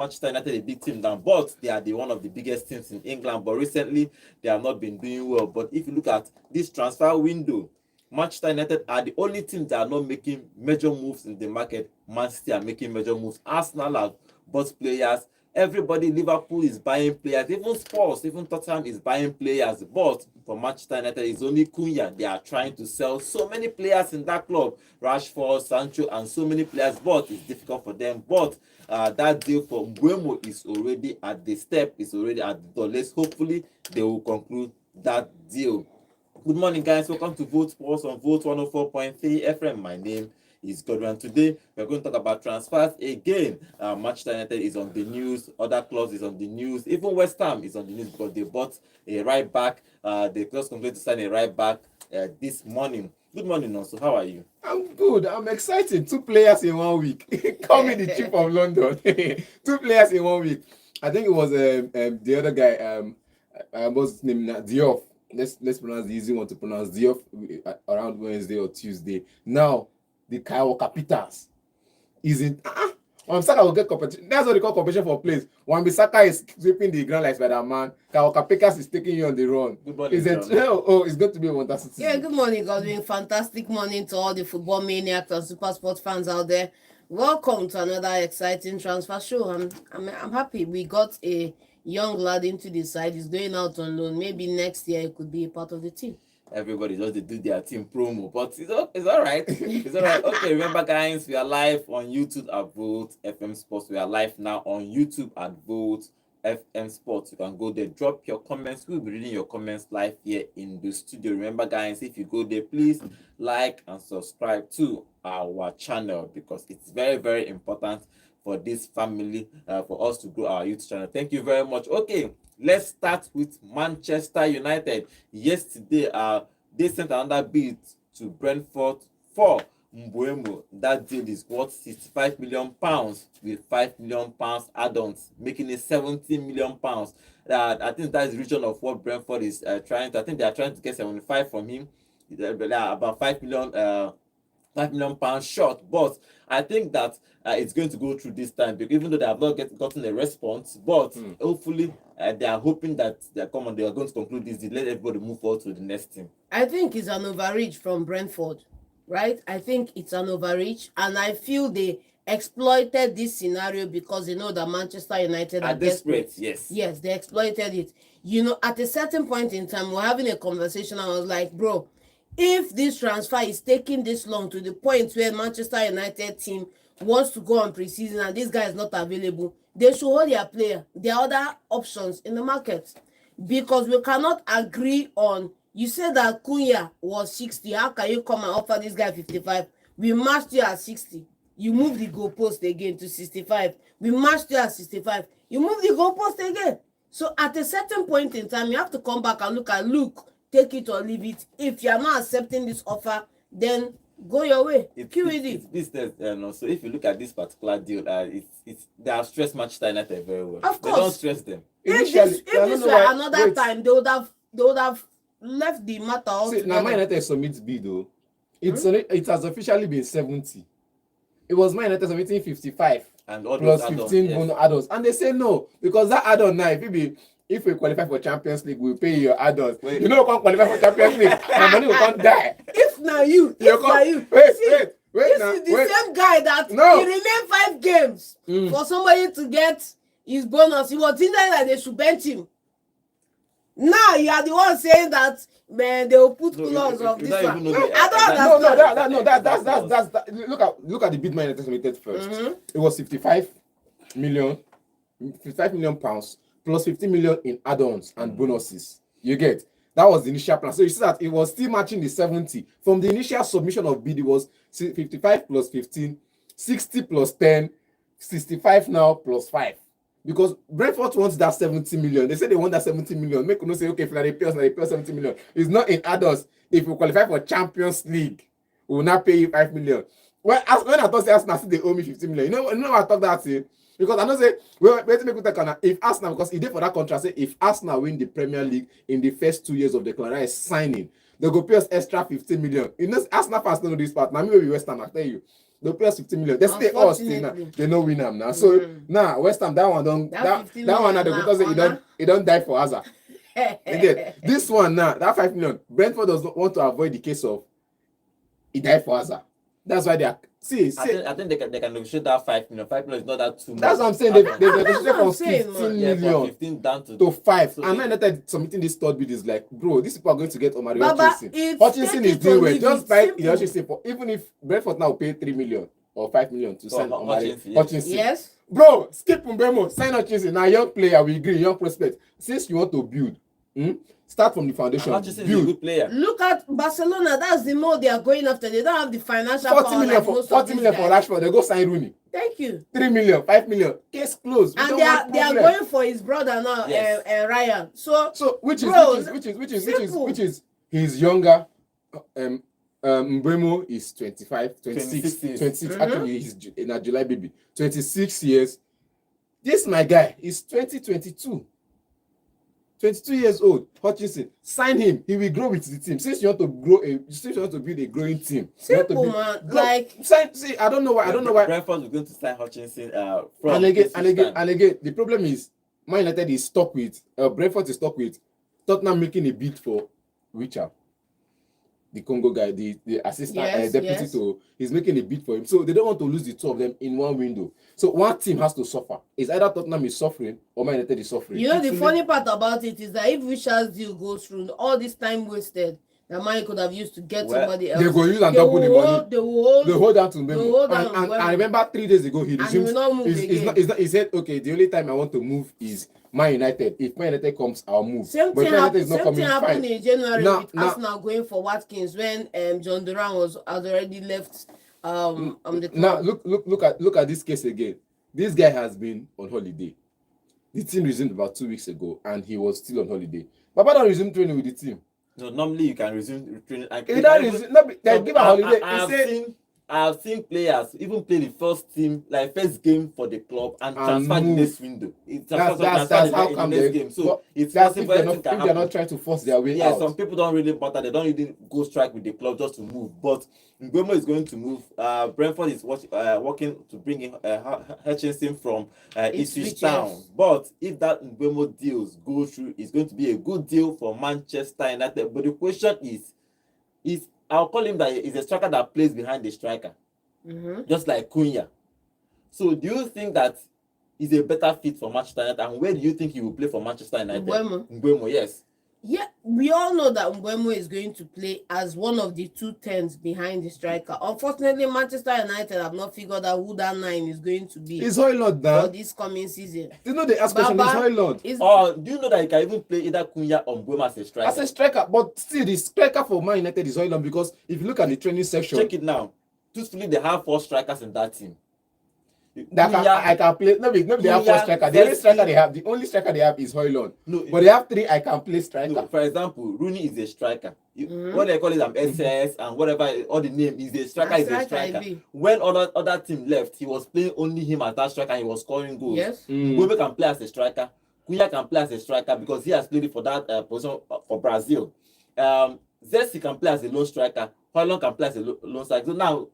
Manchester United a big team now, but they are one of the biggest teams in England. But recently, they have not been doing well. But if you look at this transfer window, Manchester United are the only team that are not making major moves in the market. Man City are making major moves. Arsenal have bought players. Everybody, Liverpool is buying players. Even Spurs, even Tottenham is buying players. But for Manchester United, it's only Cunha. They are trying to sell so many players in that club. Rashford, Sancho, and so many players. But it's difficult for them. But that deal for Mbuemo is already at the step. It's already at the door. Hopefully, they will conclude that deal. Good morning, guys. Welcome to Vote Sports on Vote 104.3 FM. My name is Godwin. Today, we're going to talk about transfers again. Manchester United is on the news. Other clubs is on the news. Even Westham is on the news because they bought a right back. They just completed to sign a right back this morning. Good morning, also. How are you? I'm good. I'm excited. 2 players in 1 week. Call me the chief of London. 2 players in 1 week. I think it was the other guy. What's his name? Diop. Let's pronounce the easy one to pronounce. Diop around Wednesday or Tuesday. Now the Kyle Capitals is in. Saka will get competition. That's what they call competition for place. Wan-Bissaka is sweeping the ground like Spider-Man. Kyle Capitals is taking you on the run. Good morning. It's going to be a wonderful season. Yeah, good morning, Godwin. Fantastic morning to all the football maniacs and super sports fans out there. Welcome to another exciting transfer show. I'm happy we got a young lad into the side. He's going out on loan. Maybe next year he could be a part of the team. Everybody just do their team promo, but it's all right. It's all right. Okay, remember, guys, we are live on YouTube at Vote FM Sports. We are live now on YouTube at Vote FM Sports. You can go there, drop your comments. We'll be reading your comments live here in the studio. Remember, guys, if you go there, please like and subscribe to our channel because it's very, very important for this family, for us to grow our YouTube channel. Thank you very much. Okay, let's start with Manchester United. Yesterday, they sent another bid to Brentford for Mbuemo. That deal is worth £65 million with £5 million add-ons, making it £70 million. I think that is the region of what Brentford is trying to. I think they are trying to get 75 from him. About £5 million short, but I think that it's going to go through this time because even though they have not gotten a response, but hopefully they are hoping that they are going to conclude this deal, let everybody move forward to the next team. I think it's an overreach from Brentford, right? I think it's an overreach, and I feel they exploited this scenario because they know that Manchester United are desperate. Yes, they exploited it. You know, at a certain point in time, we're having a conversation. I was like, bro, if this transfer is taking this long to the point where Manchester United team wants to go on preseason and this guy is not available, they should hold their player. There are other options in the market because we cannot agree on. You said that Cunha was 60. How can you come and offer this guy 55? We matched you at 60. You move the goalpost again to 65. We matched you at 65. You move the goalpost again. So at a certain point in time, you have to come back and look, take it or leave it. If you are not accepting this offer, then go your way. It's business. So if you look at this particular deal, they have stressed Manchester United very well. Of course. They don't stress them. If this were another time, they would have left the matter altogether. Now Man United submits bid though. It has officially been 70. It was Man United submitting 55 and all plus those 15 bonus add-ons, and they say no because that add-on now, if we qualify for Champions League, we'll pay your add-ons. You know, we can't qualify for Champions League, and money will can't die. If now you, Wait, this is the same guy that he remained 5 games for somebody to get his bonus. He was thinking that they should bench him. Now you are the one saying that, man, they will put clause of this one. I don't understand. Look at the bid Man United submitted first. It was 55 million pounds plus 15 million in add-ons and bonuses. You get that was the initial plan. So you see that it was still matching the 70 from the initial submission of bid. It was 55 plus 15, 60 plus 10, 65 now plus 5. Because Brentford wants that 70 million. They say they want that 70 million. Make no say, okay, if they pay us 70 million. It's not in add-ons. If we qualify for Champions League, we will not pay you 5 million. When I thought Arsenal, they owe me 50 million. You know what I thought that say? Because I know say, wait to make it take if Arsenal, because he did for that contract, say if Arsenal win the Premier League in the first 2 years of the Carreras signing, they go pay us extra 15 million. You know, Arsenal fans don't know this part. Now me will be Westham, I tell you. They'll pay us 50 million. They stay us still now. They no win them now. So now Westham, that one don't that one now because it don't die for Hazard. Again, this one now, that 5 million, Brentford does not want to avoid the case of it died for Hazard. That's why they are I think they can negotiate that 5 million. 5 million is not that too much. That's what I'm saying. They negotiated from 15 million from 15 down to 5. So and now that submitting this third bid is like, bro, these people are going to get Omari Hutchinson. Hutchinson is doing well. Just buy Hutchinson for even if Brentford now pay 3 million or 5 million to sign Omari Hutchinson. Yes. Bro, skip Mbuemo, sign Hutchinson. Now young player, we agree, young prospect. Since you want to build, start from the foundation. Hutchinson is a good player. Look at Barcelona. That's the mode they are going after. They don't have the financial 40 million for 40 million for Rashford. They go sign Rooney. Thank you. 3 million, 5 million. Case closed. And they are going for his brother now, Ryan. So which is his younger. Mbuemo is 25, 26. Actually, he's in a July baby. 26 years. This my guy is 22 years old. Hutchinson, sign him. He will grow with the team. Since you want to build a growing team. Simple, man. See, I don't know why. Brentford is going to sign Hutchinson. And again, the problem is Man United is stuck with Brentford is stuck with Tottenham making a bid for Richard, the Congo guy, the assistant deputy to he's making a bid for him. So they don't want to lose the two of them in one window. So one team has to suffer. It's either Tottenham is suffering or Man United is suffering. You know, the funny part about it is that if Richard's deal goes through, all this time wasted that money could have used to get somebody else. They go use and double the money. They hold down to Mbuemo. And I remember 3 days ago he resumed. He said, okay, the only time I want to move is Man United. If Man United comes, I'll move. Same thing happened in January with Arsenal going for Watkins when John Duran has already left the club. Now look at this case again. This guy has been on holiday. The team resumed about 2 weeks ago and he was still on holiday. Baba don't resume training with the team. No, normally you can resume training. They give a holiday. I have seen players even play the first game for the club and transfer the next window. That's how come the next game. So it's possible if they're not trying to force their way out. Yeah, some people don't really bother. They don't really go strike with the club just to move. But Mbuemo is going to move. Brentford is working to bring in Hutchinson from Ipswich Town. But if that Mbuemo deals go through, it's going to be a good deal for Manchester United. But the question is I'll call him that he's a striker that plays behind the striker, just like Cunha. So do you think that he's a better fit for Manchester United? And where do you think he will play for Manchester United? Mbuemo, yes. Yeah, we all know that Mbuemo is going to play as one of the 2 10s behind the striker. Unfortunately, Manchester United have not figured out who that 9 is going to be. It's Elliott now for this coming season. You know they ask question. It's Elliott. Do you know that you can even play either Cunha or Mbuemo as a striker? As a striker, but still the striker for Man United is Elliott because if you look at the training section, check it now. Truthfully, they have 4 strikers in that team. I can play. No, they have 4 strikers. The only striker they have is Højlund. No, but they have 3 I can play striker. No, for example, Rooney is a striker. What they call it, SS and whatever, all the name is a striker. Is a striker. When other team left, he was playing only him as that striker. And he was scoring goals. Yes. Mbuemo can play as a striker. Cunha can play as a striker because he has played it for that position for Brazil. Zesi can play as a lone striker. Højlund can play as a lone striker. So now.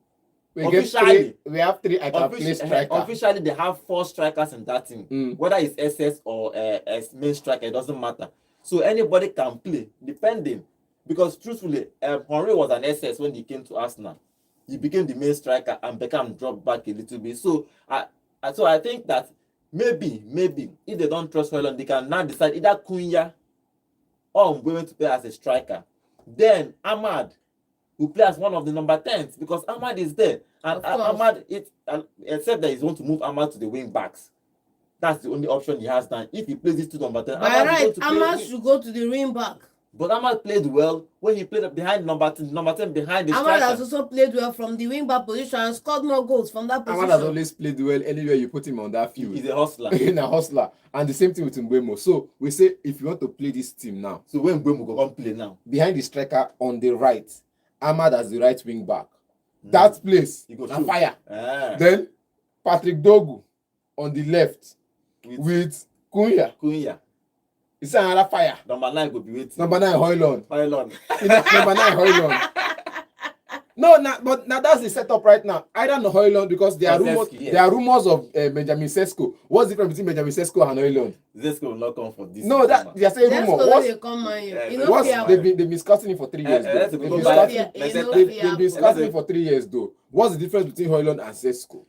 We have 3 I can play striker. Officially, they have 4 strikers in that team. Whether it's SS or as main striker, it doesn't matter. So anybody can play, depending. Because truthfully, Henry was an SS when he came to Arsenal. He became the main striker and Beckham dropped back a little bit. So I think that maybe if they don't trust Højlund, they can now decide either Cunha or Mbuemo to play as a striker. Then Ahmad will play as one of the number 10s because Ahmad is there. And Ahmad, except that he's going to move Ahmad to the wing backs. That's the only option he has done. If he plays this to number 10, Ahmad should go to the wing back. But Ahmad played well when he played behind number 10 behind the striker. Ahmad has also played well from the wing back position and scored more goals from that position. Ahmad has always played well anywhere you put him on that field. He's a hustler. He's a hustler. And the same thing with Mbuemo. So we say if you want to play this team now. So when Mbuemo go on play now? Behind the striker on the right, Ahmad as the right wing back. That place, on fire. Then Patrick Dogu on the left with Cunha. It's another fire. Number 9 will be waiting. Number 9, Højlund. Højlund. Number 9, Højlund. No, but now that's the setup right now. I don't know Højlund because there are rumors. Yes. There are rumors of Benjamin Sesko. What's the difference between Benjamin Sesko and Højlund? Sesko will not come for this. No, that they are saying rumor. They've been discussing it for 3 years. They've been discussing it for 3 years though. What's the difference between Højlund and Sesko?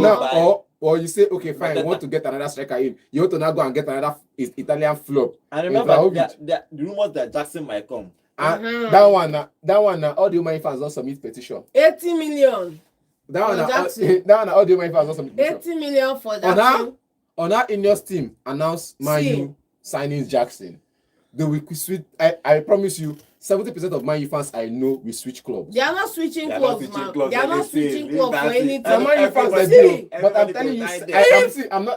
Now, or you say, okay, fine, you want to get another striker in. You want to now go and get another Italian flop. And remember, the rumors that Jackson might come. And that one, all the Human fans don't submit petition. 80 million. That one, all the Human fans don't submit petition. 80 million for Jackson. On our Ineos team announced Man U signing Jackson. They will switch. I promise you, 70% of Man U fans I know will switch clubs. They are not switching clubs, man. They are not switching clubs for anything. Man U fans they do. But I'm telling you,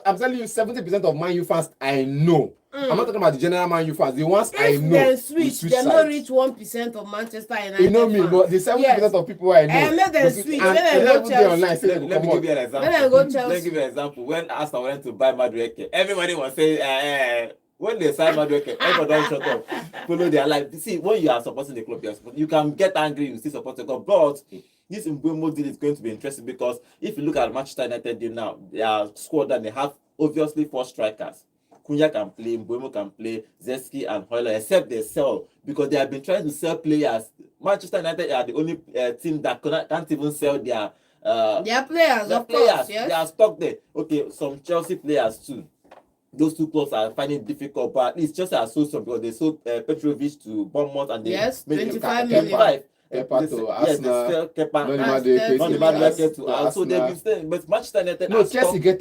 I'm telling you, 70% of Man U fans I know. I'm not talking about the general Man U fans. The ones I know. If they switch, they not reach 1% of Manchester United. You know me, but the 70% of people I know. And let them switch. Let them go Chelsea. Let me give you an example. Let me give you an example. When Arsenal went to buy madueke, everybody was saying, when they sign madueke, everybody don't shut up. Follow their life. See, when you are supporting the club, you can get angry, you still support the club. But this Mbuemo deal is going to be interesting because if you look at Manchester United deal now, their squad and they have obviously 4 strikers. Cunha can play, Mbuemo can play, Zeski and Højlund, except they sell because they have been trying to sell players. Manchester United are the only team that can't even sell their players. Course, yes. They are stuck there. Okay, some Chelsea players too. Those 2 clubs are finding it difficult, but at least Chelsea are so strong because they sold Petrovic to Bournemouth and they made 25 million. Kepa to Arsenal. They sell Kepa to Arsenal. So they've been staying, but Manchester United. No, Chelsea get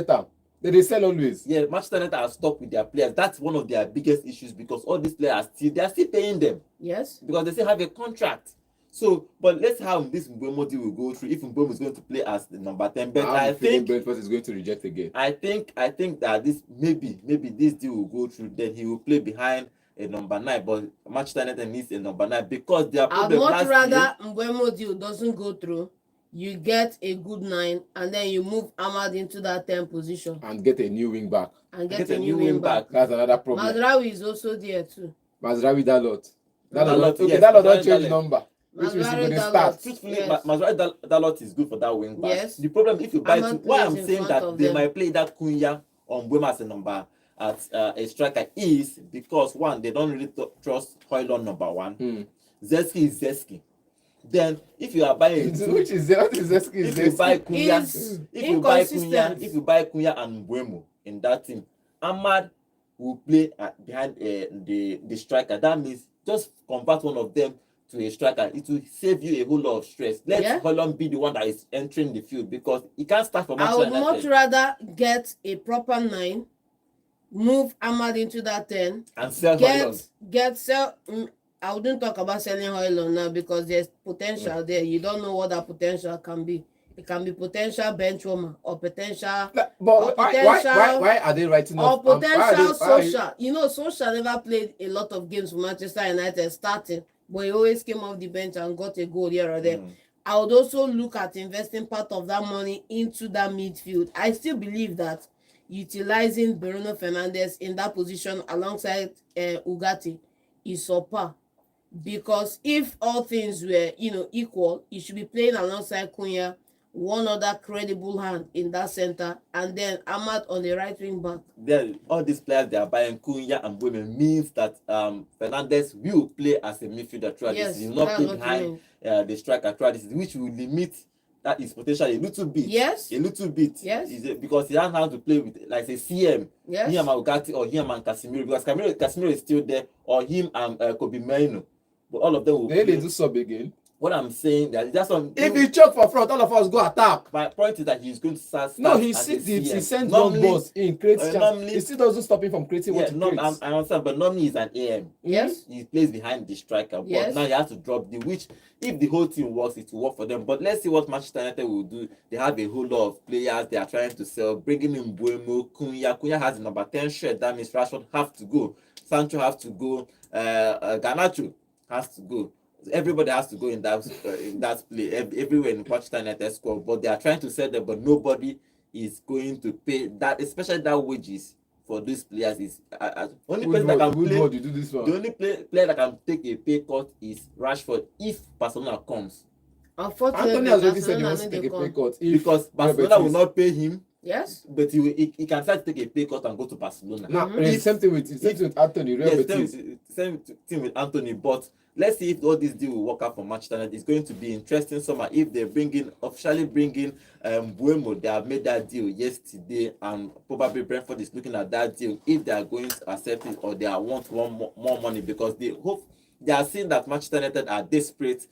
them. They sell always. Yeah, Manchester United are stuck with their players. That's one of their biggest issues because all these players they are still paying them. Yes. Because they still have a contract. So, but let's how this Mbuemo deal will go through. If Mbuemo is going to play as the number 10, but I think Brentford is going to reject again. I think that this maybe this deal will go through. Then he will play behind a number 9. But Manchester United needs a number 9 because their problem. I'd much rather Mbuemo deal doesn't go through. You get a good 9 and then you move Ahmad into that 10 position. And get a new wing back. Get a new wing back. That's another problem. Mazraoui is also there too. Mazraoui Dalot. Okay, Dalot don't change number. Which is going to start. Truthfully, Mazraoui Dalot is good for that wing back. Yes. The problem if you buy two, why I'm saying that they might play that Cunha on Mbuemo as a number as a striker is because one, they don't really trust Højlund number 1. Zeski is Zeski. Then if you are buying which is Zeski if you buy Cunha and Mbuemo in that team, Ahmad will play behind the striker. That means just convert one of them to a striker. It will save you a whole lot of stress. Let Højlund be the one that is entering the field because he can't start from Manchester United. I would much rather get a proper 9, move Ahmad into that 10, and sell Højlund. I wouldn't talk about selling Højlund now because there's potential there. You don't know what that potential can be. It can be potential bench warmer or potential. But why are they writing off? Or potential social. You know, social never played a lot of games for Manchester United starting, but he always came off the bench and got a goal here or there. I would also look at investing part of that money into that midfield. I still believe that utilizing Bruno Fernandes in that position alongside Ugarte is super. Because if all things were, equal, he should be playing alongside Cunha, one other credible hand in that center, and then Ahmad on the right wing back. Then all these players they are buying Cunha and Mbuemo means that Fernandes will play as a midfielder throughout this season. He will not play behind the striker throughout this season, which will limit that his potential a little bit. Yes. A little bit. Yes. Because he doesn't have to play with like say CM. Yes. Him and Ugarte or him and Casemiro. Because Casemiro is still there, or him and Kobe Mainoo. But all of them will they do sub again. What I'm saying that's what if he choke for front, all of us go attack. My point is that he's going to start. No, he sends long balls in, creates chance. It still doesn't stop him from creating what he creates. I understand, but normally he's an AM. Yes. He plays behind the striker, but now he has to drop the which if the whole team works, it will work for them. But let's see what Manchester United will do. They have a whole lot of players they are trying to sell, bringing in Mbuemo, Cunha has the number 10 shirt. That means Rashford have to go, Sancho have to go, Garnacho has to go. Everybody has to go in that play everywhere in Manchester United squad, but they are trying to sell them, but nobody is going to pay that, especially that wages for these players is only person that can play. The only player that can take a pay cut is Rashford if Barcelona comes. Unfortunately, Anthony has already said he Barcelona wants to no take dey a pay come. cut. If because Barcelona Robert will is- not pay him, Yes. but he can start to take a pay cut and go to Barcelona. Now, Mhm. it's the same thing with Anthony. Real Yes, Betis. same thing with Anthony. But let's see if all this deal will work out for Manchester United. It's going to be interesting summer if they officially bring in Mbuemo. They have made that deal yesterday, and probably Brentford is looking at that deal if they are going to accept it or they want more money, because they are seeing that Manchester United are desperate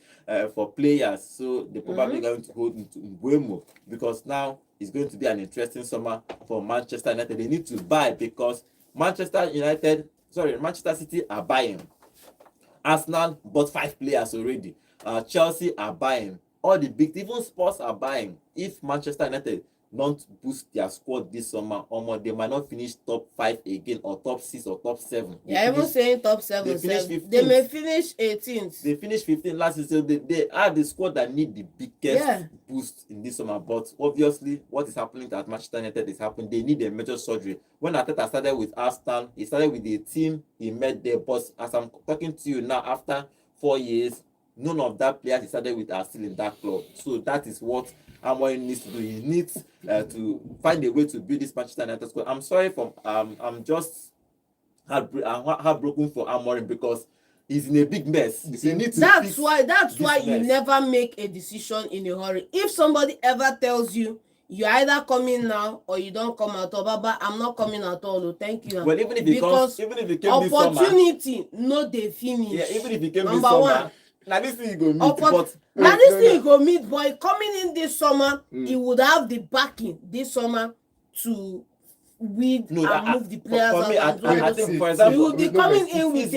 for players, so they're probably going to go into Mbuemo, because now it's going to be an interesting summer for Manchester United. They need to buy because Manchester City are buying. Arsenal bought 5 players already. Chelsea are buying. All the big, even Spurs are buying. If Manchester United don't boost their squad this summer, they might not finish top 5 again, or top 6 or top 7. Yeah, even saying top 7, they finished 15th. they may finish 18th. They finished 15th last season, so they are the squad that need the biggest boost in this summer. But obviously, what is happening at Manchester United is happening. They need a major surgery. When Arteta started with Arsenal, he started with the team he met there. But as I'm talking to you now, after 4 years, none of that players he started with are still in that club. So that is what Amorim needs to do. He needs to find a way to build this Manchester United squad. I'm sorry for I'm just heartbroken for Amorim, because he's in a big mess. He needs to That's why you mess. never make a decision in a hurry. If somebody ever tells you you're either coming now or you don't come at all, Baba, I'm not coming at all. Thank you. Well, even if he came this summer, opportunity no dey finish. yeah, even if he came this Number summer, one. now this thing you go meet, but Now this thing you go meet, boy, coming in this summer, he would have the backing this summer to move the players for me, out. I think, for He example, will be coming in with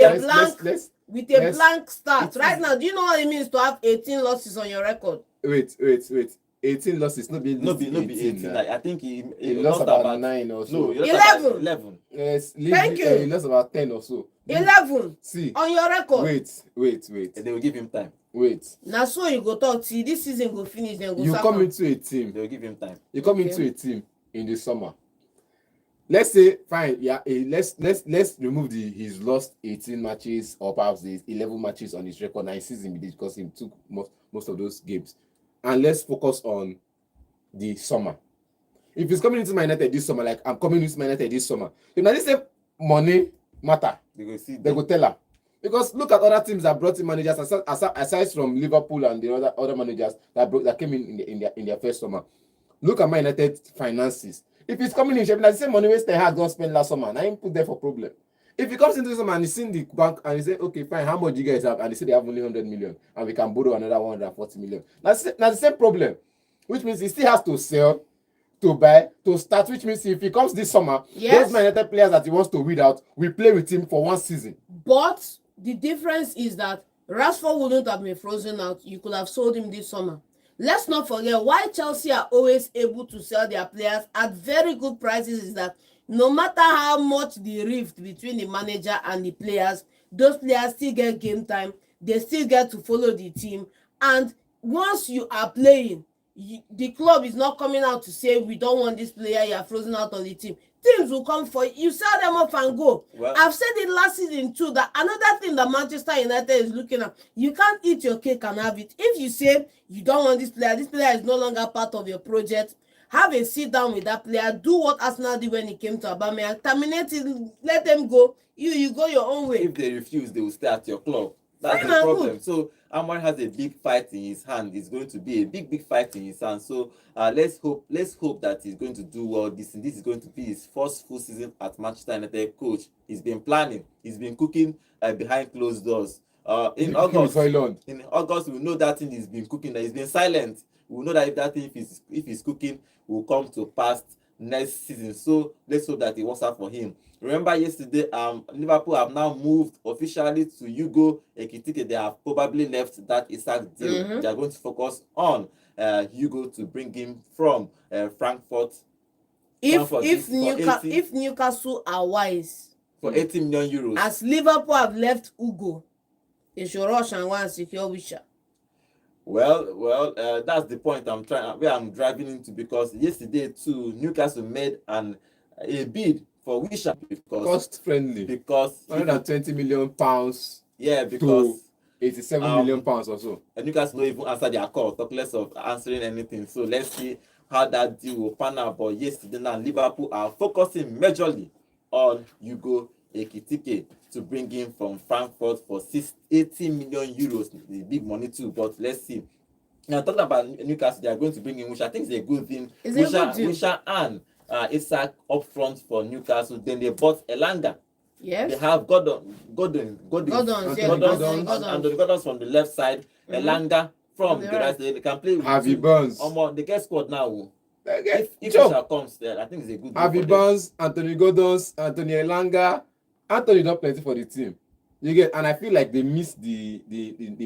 a blank start. Right now, do you know what it means to have 18 losses on your record? Wait. 18 losses, no be 18. Nah. I think he lost about 9 or so. No, he lost 11. about 11. Yes, Thank you. He lost about 10 or so. 11 See, on your record. wait. They will give him time. Wait. Now so you go talk, see this season go finish, then go You sack come am. into a team. They will give him time. You come into a team in the summer. Let's say, fine, yeah. Let's remove his lost 18 matches, or perhaps the 11 matches on his record 9 season, because he took most of those games, and let's focus on the summer. If he's coming into My United this summer, like I'm coming into My United this summer, if now this say money matter, they go tell her. Because look at other teams that brought in managers aside from Liverpool and the other managers that came in their first summer. Look at My United finances. If he's coming in, the same money Westham had don't spend last summer, now he put there for problem. If he comes into the summer and he's in the bank and he say, okay, fine, how much do you guys have? And they say they have only 100 million and we can borrow another 140 million. That's the same problem, which means he still has to sell, to buy, to start, which means if he comes this summer, those Man United players that he wants to weed out, we play with him for one season. But the difference is that Rashford wouldn't have been frozen out. You could have sold him this summer. Let's not forget why Chelsea are always able to sell their players at very good prices is that no matter how much the rift between the manager and the players, those players still get game time. They still get to follow the team. And once you are playing, the club is not coming out to say, we don't want this player, you are frozen out on the team. Teams will come for you, sell them off and go. Well, I've said it last season too, that another thing that Manchester United is looking at, you can't eat your cake and have it. If you say you don't want this player is no longer part of your project, have a sit down with that player, do what Arsenal did when it came to Aubameyang, terminate it, let them go, you go your own way. If they refuse, they will stay at your club. That's the problem. Good. So Amorim has a big fight in his hand. It's going to be a big fight in his hand. So let's hope that he's going to do well. This is going to be his first full season at Manchester United coach. He's been planning. He's been cooking behind closed doors. In August, we know that thing he's been cooking. That he's been silent. We know that if that thing, if he's cooking, will come to pass next season. So let's hope that it works out for him. Remember yesterday, Liverpool have now moved officially to Hugo Ekitike. They have probably left that Isak deal. They are going to focus on Hugo to bring him from Frankfurt. If Newcastle are wise for 80 million euros, as Liverpool have left Hugo, they should rush and want to secure Wisha. Well, that's the point where I'm driving into, because yesterday too, Newcastle made a bid for Wisha because cost friendly, because 120 million pounds. Yeah, because 87 million pounds or so. And Newcastle don't even answer their call, talk less of answering anything. So let's see how that deal will pan out. But yesterday now, Liverpool are focusing majorly on Hugo Ekitike to bring him from Frankfurt for 80 million euros. The big money too, but let's see. Now talking about Newcastle, they are going to bring in, which I think is a good thing. Wisha and Isak up front for Newcastle. Then they bought Elanga. Yes. They have Gordon from the left side, Elanga from the right side. They can play with Harvey Barnes. They get squad now. If Joe comes there, I think it's a good. Harvey Barnes, Anthony Gordon, Anthony Elanga. Anthony done plenty for the team. You get, and I feel like they missed the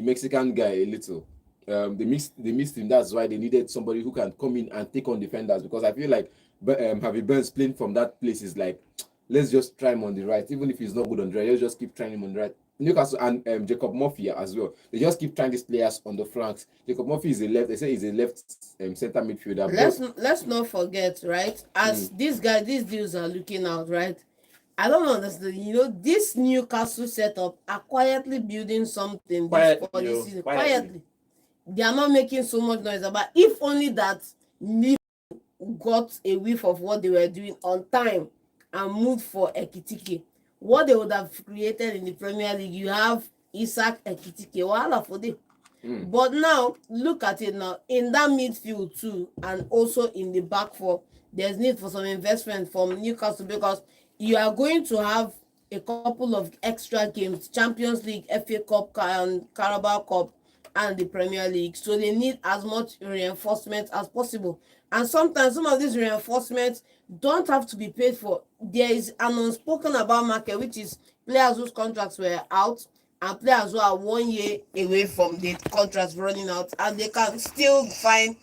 Mexican guy a little. They missed him. That's why they needed somebody who can come in and take on defenders, because I feel like Harvey Barnes playing from that place is like, let's just try him on the right, even if he's not good on the right. Let's just keep trying him on the right. Newcastle and Jacob Murphy as well. They just keep trying these players on the flanks. Jacob Murphy is a left. They say he's a left center midfielder. Let's not forget, right? As these deals are looking out, right? I don't understand. You know, this Newcastle setup are quietly building something for this season. Quietly. They are not making so much noise about. If only that Liverpool got a whiff of what they were doing on time and moved for Ekitike, what they would have created in the Premier League. You have Isak, Ekitike, wahala for them. But now, look at it now. In that midfield too, and also in the back four, there's need for some investment from Newcastle, because you are going to have a couple of extra games, Champions League, FA Cup, and Carabao Cup, and the Premier League. So they need as much reinforcement as possible. And sometimes some of these reinforcements don't have to be paid for. There is an unspoken about market, which is players whose contracts were out and players who are 1 year away from the contracts running out, and they can still find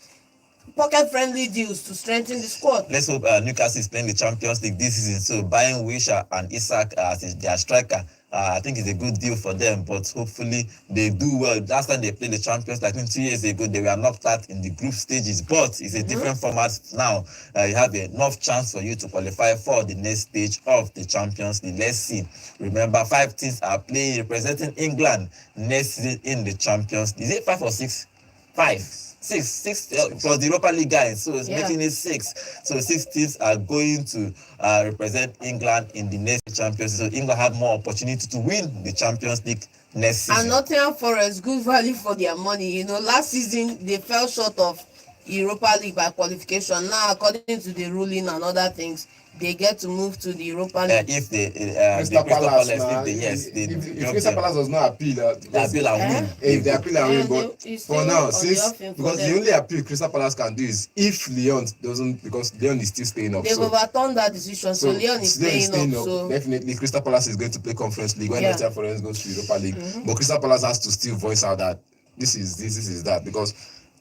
pocket-friendly deals to strengthen the squad. Let's hope Newcastle is playing the Champions League this season, so buying Wisha and Isak as their striker, I think it's a good deal for them, but hopefully they do well. Last time they played the Champions League, I think 2 years ago, they were knocked out in the group stages, but it's a different format now. You have enough chance for you to qualify for the next stage of the Champions League. Let's see. Remember, 5 teams are playing, representing England next season in the Champions League. Is it 5 or 6? 5. 6 plus the Europa League guys, so it's making it 6. So 6 teams are going to represent England in the next Champions League. So England have more opportunity to win the Champions League next season. And Nottingham Forest, good value for their money. You know, last season they fell short of Europa League by qualification. Now, according to the ruling and other things, they get to move to the Europa League. If the Crystal Palace, if Crystal Palace does not appeal, they appeal and win. If they appeal and win, but for now, because the only appeal Crystal Palace can do is if Lyon doesn't, because Lyon is still staying up. They've overturned that decision, so Lyon is staying up. So definitely, Crystal Palace is going to play Conference League when Nottingham Forest goes to Europa League. But Crystal Palace has to still voice out that this is that, because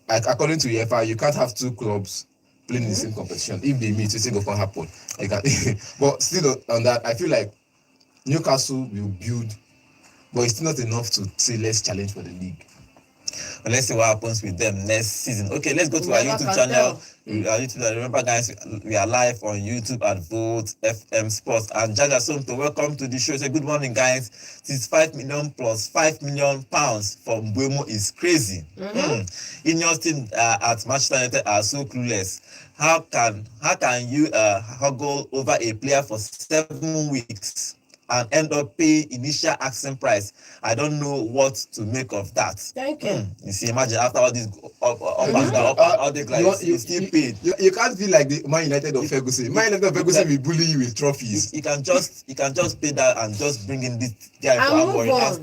according to UEFA, you can't have 2 clubs playing in the same competition. If they meet, it's going to happen. But still on that, I feel like Newcastle will build, but it's still not enough to say let's challenge for the league. Well, let's see what happens with them next season. Okay, let's go to our YouTube channel. Remember, guys, we are live on YouTube at Vote FM Sports. And Jaja Somto, welcome to the show. Say good morning, guys. This 5 million plus 5 million pounds for Mbuemo is crazy. In your team at Manchester United are so clueless. How can you haggle over a player for 7 weeks and end up paying initial asking price? I don't know what to make of that. Thank you. You see, imagine after all this all the guys, you still paid. You can't feel like the Man United of Ferguson. Man United of Ferguson will bully you with trophies. You can just pay that and just bring in this guy for and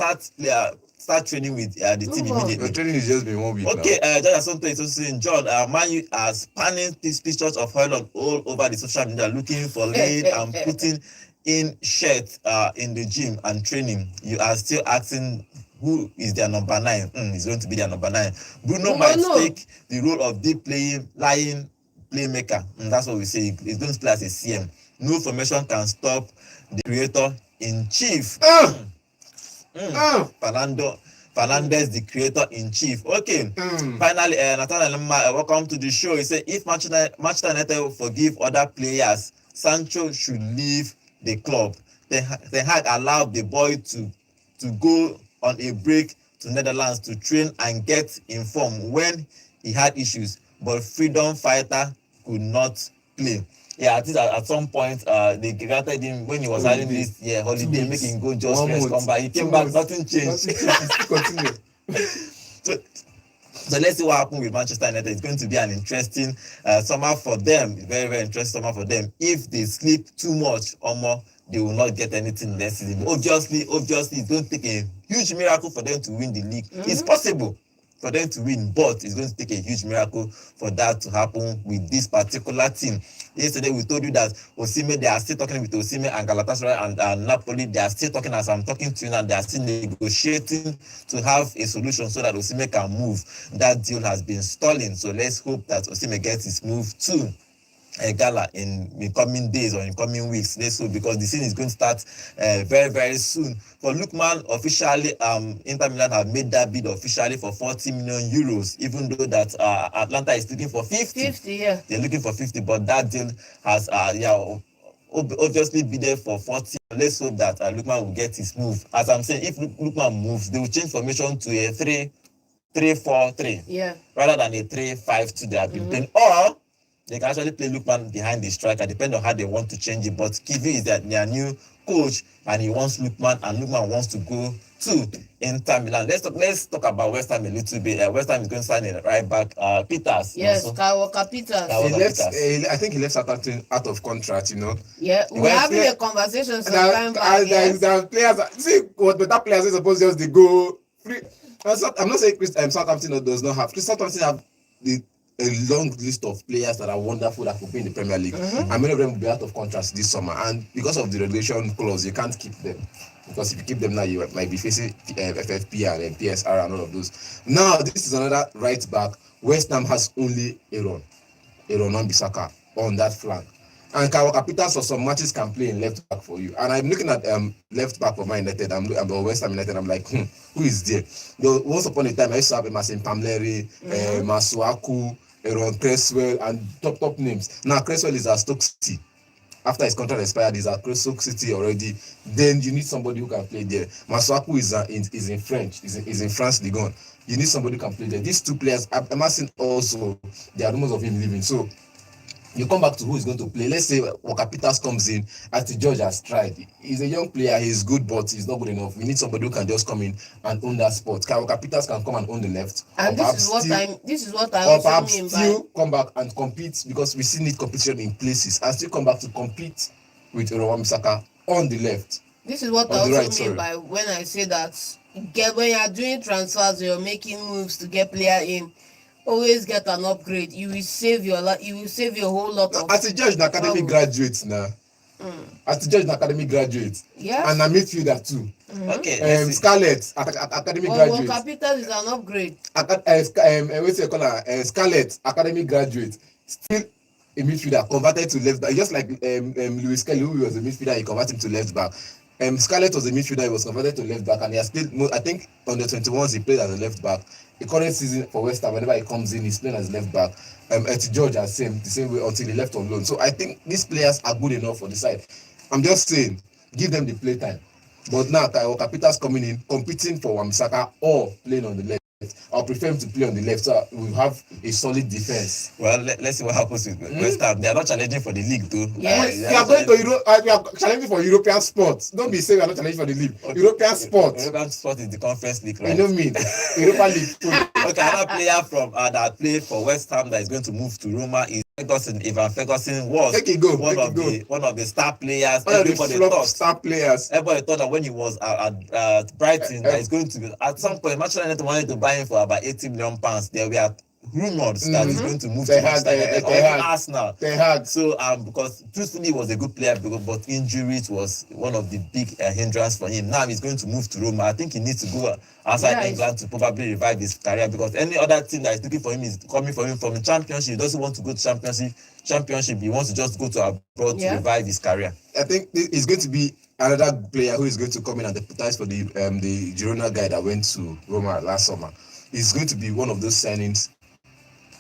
start training with the team immediately. The training is just been 1 week. Okay, Just something is also saying, John, Man U are spanning these pictures of Haaland all over the social media, looking for lead and putting in shirt in the gym and training. You are still asking who is their number 9. Is going to be their number 9. Bruno might take the role of deep lying playmaker. That's what we say. He's going to play as a CM. No formation can stop the creator in chief. Fernandez, the creator in chief. Okay. Finally, Nathaniel, welcome to the show. He said if Manchester United will forgive other players, Sancho should leave the club. Ten Hag allowed the boy to go on a break to Netherlands to train and get informed when he had issues, but freedom fighter could not play. Yeah, at least at some point, they granted him when he was having this holiday, making go just rest, come back. He came back, nothing changed. Continue. So let's see what happens with Manchester United. It's going to be an interesting summer for them. Very, very interesting summer for them. If they sleep too much or more, they will not get anything next season. Obviously, it's going to take a huge miracle for them to win the league. It's possible for them to win, but it's going to take a huge miracle for that to happen with this particular team. Yesterday we told you that OSIMHEN, they are still talking with OSIMHEN and galatasaray and Napoli. They are still talking as I'm talking to you now. They are still negotiating to have a solution so that OSIMHEN can move. That deal has been stalling, so let's hope that OSIMHEN gets his move too. Gala in coming days or in coming weeks. Let's hope, because the season is going to start very, very soon. For Lookman, officially, Inter Milan have made that bid officially for 40 million euros, even though that Atlanta is looking for 50. 50, yeah. They're looking for 50, but that deal has obviously bid for 40. Let's hope that Lookman will get his move. As I'm saying, if Lookman moves, they will change formation to a 3-4-3. Yeah. Rather than a 3-5-2 they have been playing. Or they can actually play Lookman behind the striker, depending on how they want to change it. But Kivi is their new coach, and he wants Lookman, and Lookman wants to go to Inter Milan. Let's talk about Westham a little bit. Westham is going to sign a right back, Peters. Yes, Kyle Peters. I think he left Southampton out of contract, Yeah, we're having a conversation sometime back. There are players, see what better players are supposed to just they go free. I'm not saying Southampton does not have. Southampton have a long list of players that are wonderful that could be in the Premier League, and many of them will be out of contract this summer. And because of the regulation clause, you can't keep them, because if you keep them now, you might be facing FFP and PSR and all of those. Now, this is another right back. West Ham has only Aaron Wan-Bissaka on that flank, and Kyle Peters for some matches can play in left back for you. And I'm looking at left back for Man United. I'm West Ham United. I'm like, who is there? Once upon a time, I used to have Emerson Palmieri, Masuaku, Aaron Cresswell, and top names. Now Cresswell is at Stoke City. After his contract expired, he's at Stoke City already. Then you need somebody who can play there. Masuaku is in French. Is in France Ligue 1. You need somebody who can play there. These two players, Emerson also, there are rumors of him leaving. So you come back to who is going to play. Let's say Walker Peters comes in. Ati George has tried. He's a young player. He's good, but he's not good enough. We need somebody who can just come in and own that spot. Walker Peters can come and own the left. And this is what I also mean by still come back and compete, because we still need competition in places, and still come back to compete with Aaron Wan-Bissaka on the left. This is what I also mean by when I say that when you are doing transfers, you're making moves to get player in. Always get an upgrade. You will save your whole lot of. As a judge, an academy graduate now. As a judge, an academy graduate. Yeah. And a midfielder too. Okay. Scarlett, academy graduate. Walker Peters is an upgrade. What's your color? Scarlett, academy graduate. Still a midfielder converted to left back. Just like Lewis Kelly, who was a midfielder, he converted him to left back. Scarlett was a midfielder, he was converted to left back, and he has played. I think on the 21s he played as a left back. The current season for West Ham, whenever he comes in, he's playing as left back. Eti George the same way until he left on loan. So I think these players are good enough for the side. I'm just saying, give them the play time. But now Walker Peters coming in, competing for Wan-Bissaka or playing on the left. I'll prefer him to play on the left, so we have a solid defense. Well, let's see what happens with West Ham. They are not challenging for the league, though. Yes. We are going to we are challenging for European sports. Don't be saying we are not challenging for the league. Okay. European sports. European sports is the Conference League, right? I don't mean Europa League. Okay, another player from that played for West Ham that is going to move to Roma is Ferguson. Ivan Ferguson was one of the star players. Star players. Everybody thought that when he was at Brighton, that he's going to be, at some point, Manchester United wanted to buy him for about £80 million. There were rumours that he's going to move to Manchester United or Arsenal. So because truthfully he was a good player, but injuries was one of the big hindrance for him. Now he's going to move to Roma. I think he needs to go outside England to probably revive his career, because any other team that is looking for him is coming for him from the Championship. He doesn't want to go to Championship. He wants to just go to abroad to revive his career. I think he's going to be another player who is going to come in and deputize for the Girona guy that went to Roma last summer. He's going to be one of those signings.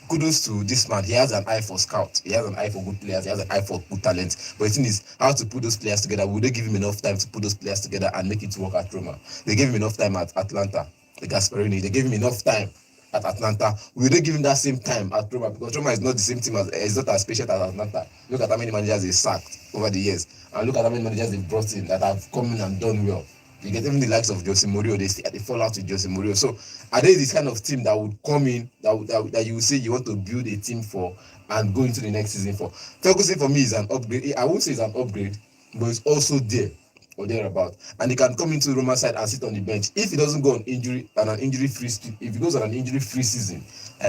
Kudos to this man. He has an eye for scout. He has an eye for good players. He has an eye for good talent. But the thing is, how to put those players together. Would they give him enough time to put those players together and make it work at Roma? They gave him enough time at Atlanta. Gasperini. They gave him enough time at Atlanta. Will they give him that same time at Roma? Because Roma is not the same team it's not as patient as Atlanta. Look at how many managers they sacked over the years, and look at how many managers they brought in that have come in and done well. You get even the likes of Jose Mourinho, they fall out with Jose Mourinho. So are they this kind of team that would come in that you would say you want to build a team for and go into the next season for? Ferguson for me is an upgrade. I won't say it's an upgrade, but it's also there or thereabout, and he can come into the Roma side and sit on the bench if he doesn't go on injury and an injury-free. If he goes on an injury-free season,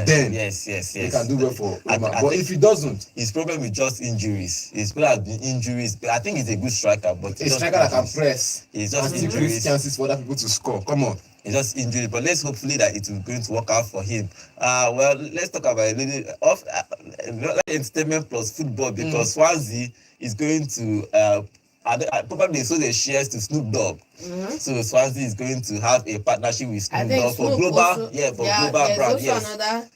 then yes, he can do well for Roma. But if he doesn't, his problem is just injuries. His problem has been injuries. I think he's a good striker, but a striker that can press He's just and increase chances for other people to score. Come on. It's just injury, but let's hopefully that it will going to work out for him. Well, let's talk about a little of entertainment plus football, because Swansea is going to probably sold the shares to Snoop Dogg. So Swansea is going to have a partnership with Snoop Dogg for global, also, global brand. Also another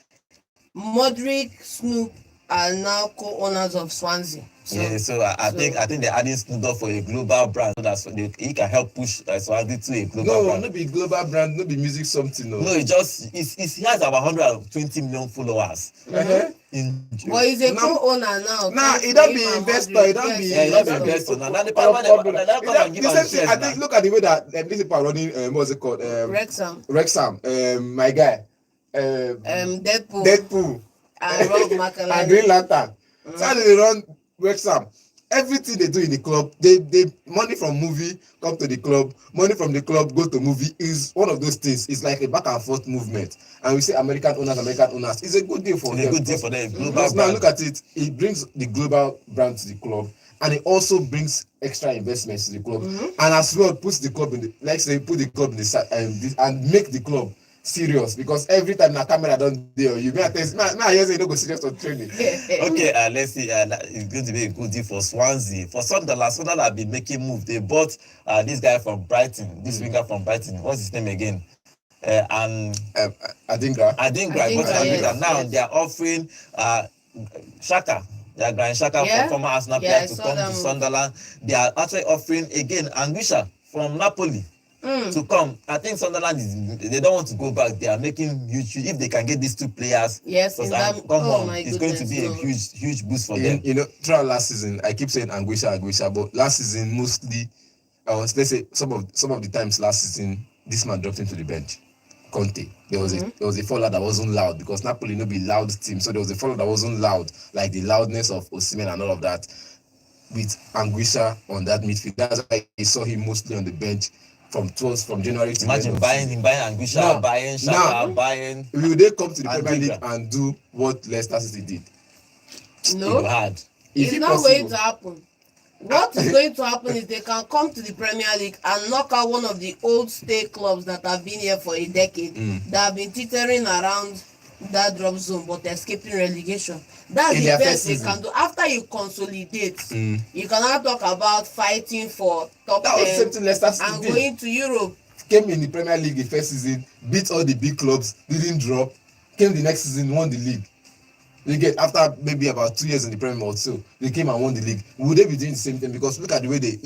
Modric, Snoop are now co-owners of Swansea. So I think they're adding Snoop Dogg for a global brand, so that he can help push Swansea to a global brand. No, not be global brand, not be music something. No, he has about 120 million followers. But he's a co-owner now. Nah, he don't be investor. He don't be investor. Now the power I think look at the way that these people are running. What's it called? Wrexham. My guy. Deadpool. And Green Lantern. So how do they run Wrexham? Everything they do in the club, they money from movie come to the club, money from the club go to movie is one of those things. It's like a back and forth movement. And we say American owners. It's a good deal for them. A good deal for them. Because now look at it. It brings the global brand to the club, and it also brings extra investments to the club, and as well puts the club in the, let's say, put the club in the side and make the club serious, because every time the camera don't deal you may test now you say you don't go serious on training. Okay, let's see. It's going to be a good deal for Swansea. For Sunderland have been making move. They bought this guy from Brighton, this winger from Brighton. What's his name again? Adingra. Yes. Now they are offering Shaka. They are Granit Xhaka, former Arsenal player, to come to Sunderland. They are actually offering again Anguissa from Napoli to come. I think Sunderland they don't want to go back. They are making huge. If they can get these two players, it's going to be a huge boost for them. You know, throughout last season, I keep saying Anguissa, but last season mostly, let's say some of the times last season, this man dropped into the bench. Conte. There was a fallout that wasn't loud, because Napoli no be loud team, so there was a fallout that wasn't loud, like the loudness of OSIMHEN and all of that. With Anguissa on that midfield, that's why you saw him mostly on the bench from January to imagine buying Anguissa, buying Xhaka, buying. Will they come to the Premier League and do what Leicester City did? No, it's not going to happen. What is going to happen is they can come to the Premier League and knock out one of the old state clubs that have been here for a decade, that have been teetering around that drop zone but escaping relegation. That's the best they can do. After you consolidate, you cannot talk about fighting for top 10 and going to Europe. Came in the Premier League the first season, beat all the big clubs, didn't drop. Came the next season, won the league. They get after maybe about 2 years in the Premier or so, they came and won the league. Would they be doing the same thing? Because look at the way they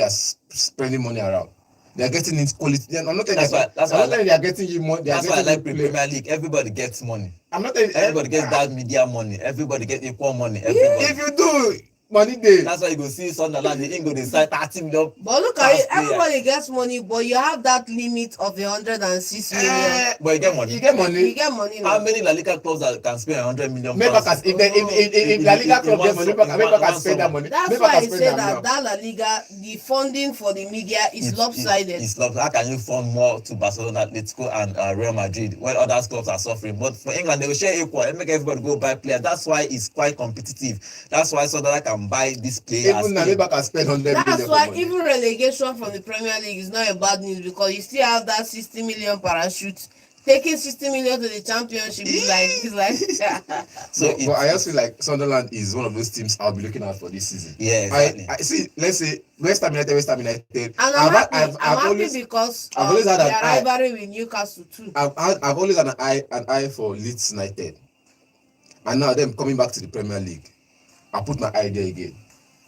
are spending money around. They are getting in quality. I'm not telling you they are getting you money. That's why I like Premier League. Everybody gets money. I'm not telling you. Everybody gets that media money. Everybody gets equal money. Everybody. If you do money day. That's why you go see Sunderland. They ain't go decide 30 million. But look at it. Everybody gets money, but you have that limit of 106 million. But you get money. You get money. How many La Liga clubs that can spend 100 million? Maybe if La Liga club get money, maybe can spend that money. That's why I say that La Liga, the funding for the media is lopsided. It's lopsided. How can you fund more to Barcelona, Atletico, and Real Madrid when other clubs are suffering? But for England, they will share equal and make everybody go buy players. That's why it's quite competitive. That's why Sunderland can buy this player. Even Naleba can spend 100 million. That's why even relegation from the Premier League is not a bad news, because you still have that 60 million parachute. Taking 60 million to the championship is like but I also feel like Sunderland is one of those teams I'll be looking out for this season. Yeah, exactly. I see. Let's say Westham United. And I'm happy because I've always had their rivalry with Newcastle too. I've always had an eye for Leeds United, and now them coming back to the Premier League. I put my eye there again.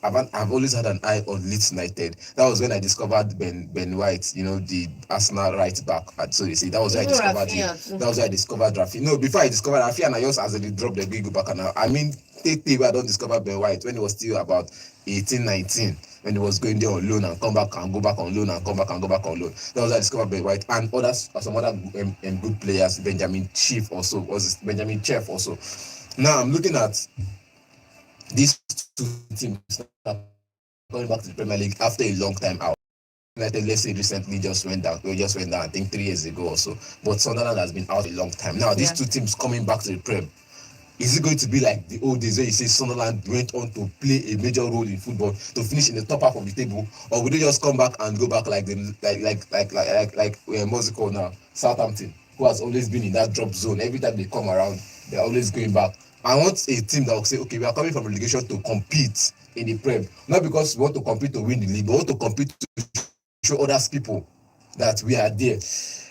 I've always had an eye on Leeds United. That was when I discovered Ben White, the Arsenal right back. So you see, that was where I discovered him. That was where I discovered Rafi. No, before I discovered Rafi, and I just as they dropped the go back. And I mean, where I don't discover Ben White when he was still about 18, 19, when he was going there on loan and come back and go back on loan and come back and go back on loan. That was where I discovered Ben White and some other good players. Benjamin Chief also. Now I'm looking at these two teams going back to the Premier League after a long time out. United, let's say, recently just went down. I think 3 years ago or so. But Sunderland has been out a long time. Now these two teams coming back to the Prem. Is it going to be like the old days where you say Sunderland went on to play a major role in football to finish in the top half of the table, or will they just come back and go back like what's it called now? Southampton, who has always been in that drop zone. Every time they come around, they're always going back. I want a team that will say, okay, we are coming from relegation to compete in the Prem, not because we want to compete to win the league, but we want to compete to show other people that we are there.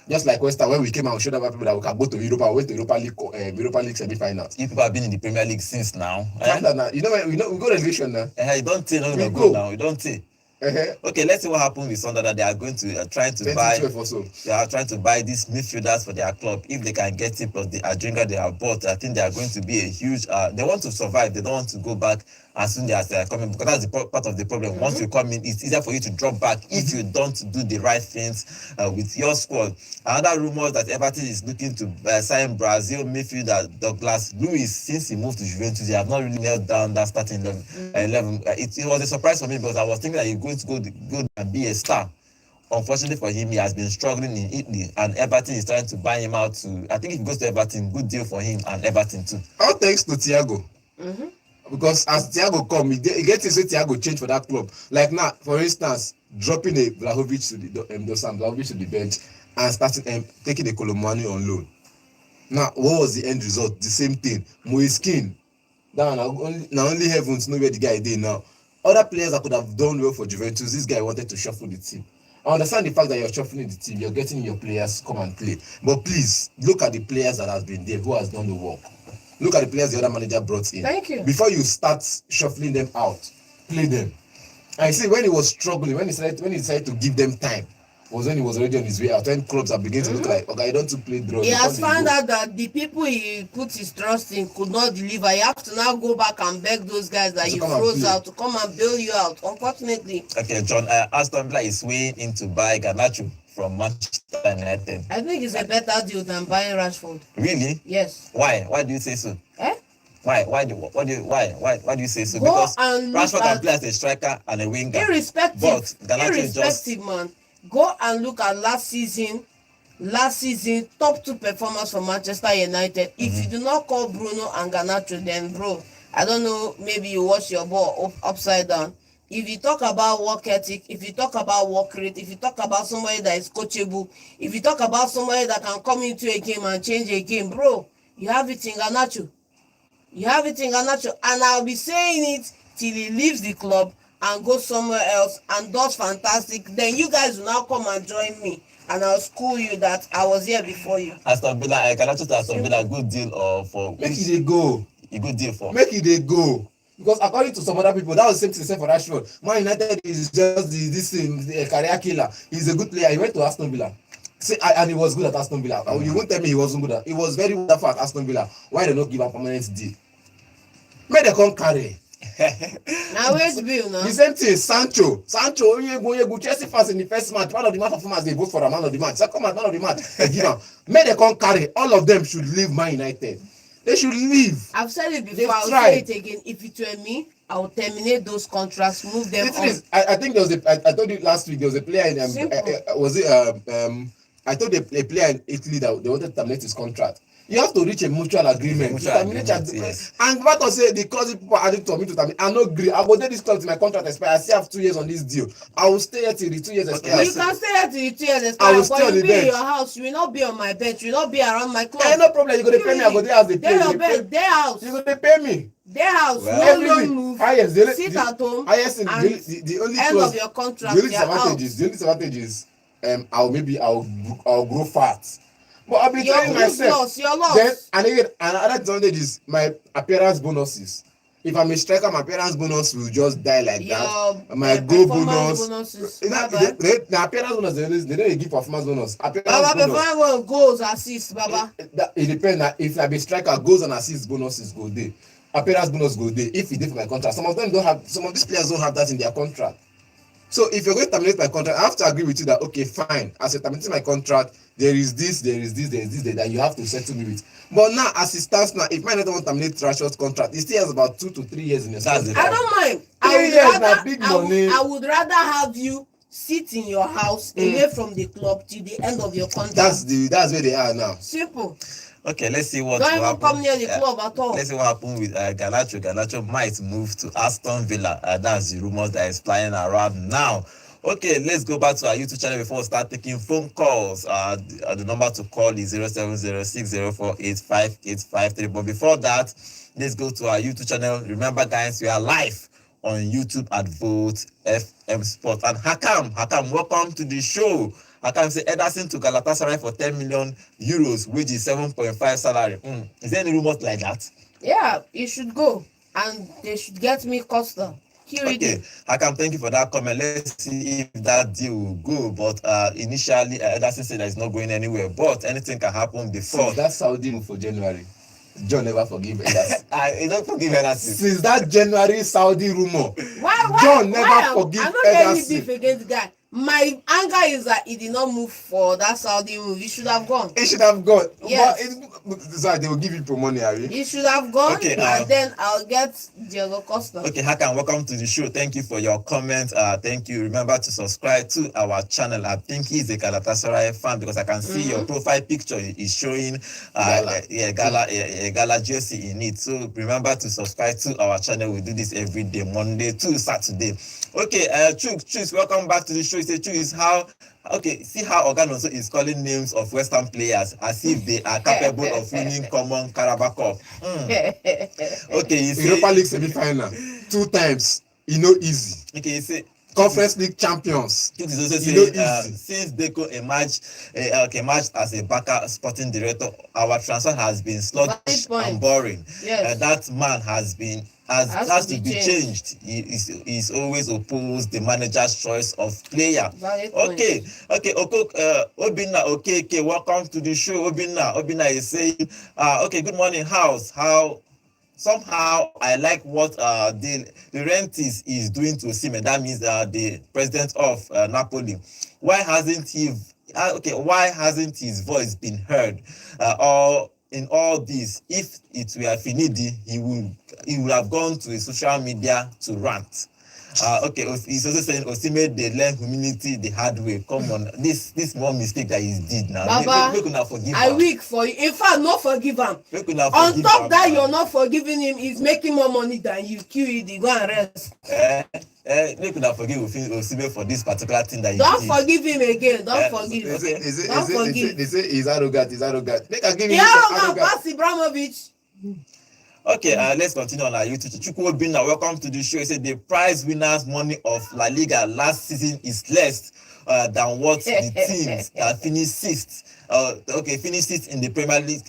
Just like Westham, when we came out and showed other people that we can go to Europa, we went to Europa League semi-finals. You people have been in the Premier League since now. Now. We go relegation now. You don't think we go now. You don't think. Okay, let's see what happens with Sunderland. They are going to trying to buy. They are trying to buy these midfielders for their club. If they can get it plus the Adringa they have bought, I think they are going to be a huge. They want to survive. They don't want to go back as soon as they are coming, because that's the part of the problem. Once you come in, it's easier for you to drop back if you don't do the right things with your squad. Another rumor that Everton is looking to sign Brazil midfielder Douglas Luiz. Since he moved to Juventus, they have not really nailed down that starting 11. It was a surprise for me because I was thinking that he's going to go and be a star. Unfortunately for him, he has been struggling in Italy, and Everton is trying to buy him out to. I think if he goes to Everton, good deal for him and Everton too. All thanks to Thiago. Because as Thiago come, he gets to say Thiago change for that club. Like now, for instance, dropping a Vlahovic to the bench and starting taking a Kolomani on loan. Now, what was the end result? The same thing. Moiskin. Now only heavens know where the guy is now. Other players that could have done well for Juventus, this guy wanted to shuffle the team. I understand the fact that you're shuffling the team, you're getting your players come and play. But please, look at the players that has been there, who has done the work. Look at the players the other manager brought in. Thank you. Before you start shuffling them out, play them. I see when he was struggling, when he decided to give them time, was when he was already on his way out. When clubs are beginning to look like, okay, I don't to play draw. He has found out that the people he put his trust in could not deliver. You have to now go back and beg those guys that you froze out to come and bail you out. Unfortunately. Okay, John, Aston Villa is weighing in to buy Garnacho from Manchester United. I think it's a better deal than buying Rashford. Really? Yes. Why? Why do you say so? Why do you say so? Go because Rashford can play as a striker and a winger. Irrespective, man. Go and look at last season top 2 performers for Manchester United. If you do not call Bruno and Garnacho, then bro, I don't know, maybe you watch your ball upside down. If you talk about work ethic, if you talk about work rate, if you talk about somebody that is coachable, if you talk about somebody that can come into a game and change a game, bro, you have it in Garnacho. And I'll be saying it till he leaves the club and goes somewhere else and does fantastic. Then you guys will now come and join me, and I'll school you that I was here before you. Aston Villa, Garnacho to Aston Villa, good deal for. Make it go. A good deal for. Make it go. Because according to some other people, that was the same thing they said for Rashford. Man United is just the career killer. He's a good player. He went to Aston Villa. And he was good at Aston Villa. You won't tell me he wasn't good at. He was very good at Aston Villa. Why they not give a permanent deal? May they come carry. Now where's Bill now? The same thing, Sancho, you Chelsea fans in the first match, man of the match performance, they vote for a man of the match. Second match, man of the match, they give him. May they come carry. All of them should leave Man United. They should leave. I've said it before. I'll say it again. If it were me, I would terminate those contracts, move them on. I think there was I told you last week there was a player in I told a player in Italy that they wanted to terminate his contract. You have to reach a mutual agreement. Yes. And what I say, the clause people are adding to me to terminate. I no agree. I will take this clause till my contract expire. I still have 2 years on this deal. I will stay here till the 2 years expire. You can stay here till the 2 years expire. I will stay on the bench. Be in your house. You will not be on my bench. You will not be around my club. No problem. You go to pay me. I go there as the pay. Their house. You go to pay me. Their house. Well, no move. Sit at home. The only end of your contract. The only disadvantage is I'll grow fat. But I'll be telling myself. Your loss. Then and again another disadvantage is my appearance bonuses. if I'm a striker, my parents' bonus will just die like that. Your My goal performance bonus. is The appearance bonus, they don't give performance bonus. Appearance Baba, bonus. performance goals, assists, Baba. It depends. If I be striker, goals and assists bonuses go there. Appearance bonus go there. If it did for my contract, some of them don't have. Some of these players don't have that in their contract. So if you're going to terminate my contract, I have to agree with you that okay, fine. As you're terminating my contract, there is this that you have to settle me with. But now, as it stands now, if my not want to terminate Rashford's contract, it still has about 2 to 3 years in your contract. I don't mind. 3 years na big money. I would rather have you sit in your house away from the club till the end of your contract. That's where they are now. Simple. Okay, let's see what Don't will even happen. come near the club at all. Let's see what happened with Garnacho. Garnacho might move to Aston Villa. That's the rumors that is flying around now. Okay, let's go back to our YouTube channel before we start taking phone calls. The number to call is 0706048553. But before that, let's go to our YouTube channel. Remember, guys, we are live on YouTube at Vote FM Sport. And Hakam, welcome to the show. Hakam say Ederson to Galatasaray for 10 million euros, which is 7.5 salary. Is there any rumors like that? Yeah, you should go. And they should get me Costa. Okay, Hakam, thank you for that comment. Let's see if that deal will go. But initially, Ederson said that it's not going anywhere. But anything can happen before. Since that Saudi move for January, John never forgive Ederson. I don't forgive Ederson. Since that January Saudi rumor, why, John never forgive I don't get any Ederson. beef against the guy. My anger is that he did not move for that Saudi move. He should have gone. He should have gone. Yes. But sorry, they will give you pro money, are you? He should have gone, Okay, and then I'll get Diego Costa. Okay, Hakan, welcome to the show. Thank you for your comment. Thank you. Remember to subscribe to our channel. I think he's a Galatasaray fan because I can see your profile picture is showing Gala jersey in it. So remember to subscribe to our channel. We do this every day, Monday to Saturday. Okay, Chooks, welcome back to the show. He said, Chooks, see how Organoso is calling names of Westham players as if they are capable of winning common Carabao Cup. Okay, you say Europa League semi-final 2 times. Easy. Okay, you say Conference League champions. Chooks is also saying since Deco emerged as a Barca sporting director, our transfer has been sluggish and boring. Yes. That man has to be changed. He's always opposed the manager's choice of player. Okay, Obinna, okay, welcome to the show. Obinna is saying, okay, good morning, house. Somehow I like what the Rentis is doing to OSIMHEN. That means the president of Napoli. Why hasn't his voice been heard? Or in all this, if it were Finidi, he would have gone to social media to rant. Okay, he's also saying OSIMHEN they learn humility the hard way. Come on, this small mistake that he did now. Baba, we could not forgive I him. weak for you. In fact, not forgive him. On top that, you're not forgiving him. He's making more money than you. QED, go and rest. We could not forgive OSIMHEN for this particular thing that he Don't did. forgive him again. Don't forgive. They say he's arrogant. They can give him arrogant. Pass Ibrahimovic. Okay, let's continue on our YouTube. Chukwu Obinna, welcome to the show. He said the prize winners' money of La Liga last season is less than what the teams that finished sixth. Finished sixth in the Premier League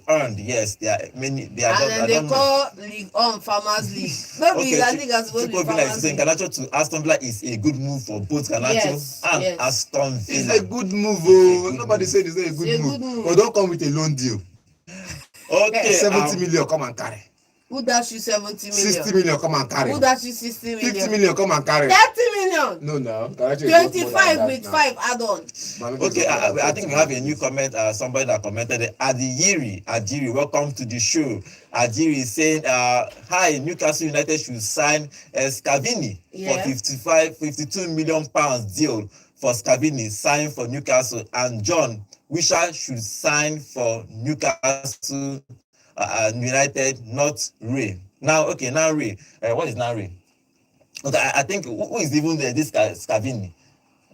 earned. Yes, there are many. They call League on Farmers League. Maybe La Liga is supposed to be Farmers League. Garnacho to Aston Villa is a good move for both Garnacho and Aston Villa. It's a good move. Oh. Nobody said it's not a good move. But don't come with a loan deal. Okay, 70 million, come and carry. Who dash you 70 million? 60 million, come and carry. Who dash you 60 million? 50 million, come and carry. 30 million. No. 25 with 5 add-ons. Okay, I think we have a new comment. Somebody that commented, Adiri, welcome to the show. Adiri is saying, hi, Newcastle United should sign Scavini for 52 million pounds deal for Scavini, sign for Newcastle, and John Wisha should sign for Newcastle United, not Ray. Now Ray. What is now Ray? Okay, I think who is even this guy, Scavini?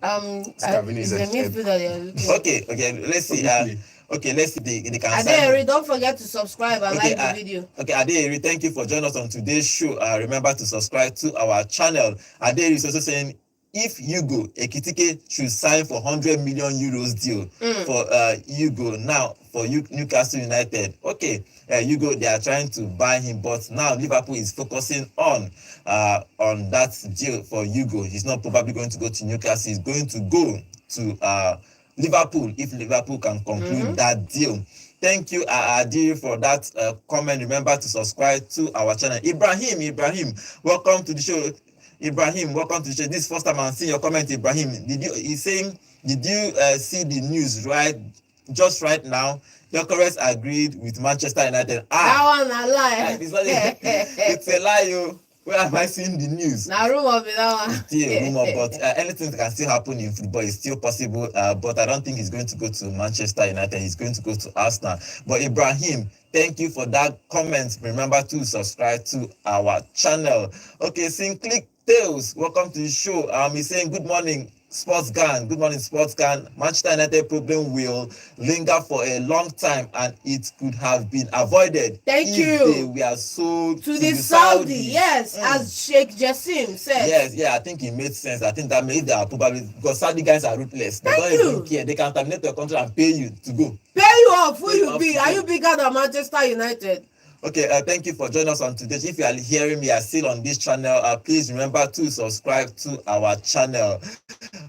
Scavini is a midfielder. Okay, let's see. Let's see the can Adeyeri, don't forget to subscribe and like the video. Okay, Adeyeri, thank you for joining us on today's show. Remember to subscribe to our channel. Adeyeri is also saying if Hugo Ekitike should sign for 100 million euros deal for Hugo now for Newcastle United. Okay, Hugo, they are trying to buy him, but now Liverpool is focusing on that deal for Hugo. He's not probably going to go to Newcastle. He's going to go to Liverpool if Liverpool can conclude that deal. Thank you, Adi, for that comment. Remember to subscribe to our channel. Ibrahim, welcome to the show. Ibrahim, welcome to the show. This is first time I'm seeing your comment, Ibrahim. He's saying, did you see the news just right now? GYOKERES agreed with Manchester United. That one a lie. It's a lie, yo. Where am I seeing the news? Now rumor be that one. Still a rumor, but anything can still happen in football. It's still possible. But I don't think he's going to go to Manchester United. He's going to go to Arsenal. But Ibrahim, thank you for that comment. Remember to subscribe to our channel. Okay, Click Tales, welcome to the show. He's saying good morning, Sports Gang. Good morning, Sports Gang. Manchester United problem will linger for a long time, and it could have been avoided. Thank you. We are sold to the Saudi. Yes, as Sheikh Jassim said. Yes, I think it made sense. I think that maybe they are probably, because Saudi guys are ruthless. They don't even care. They can terminate your contract and pay you to go. Pay you off. Who you be? Are you bigger than Manchester United? Okay, thank you for joining us on today. If you are hearing me, are still on this channel, please remember to subscribe to our channel.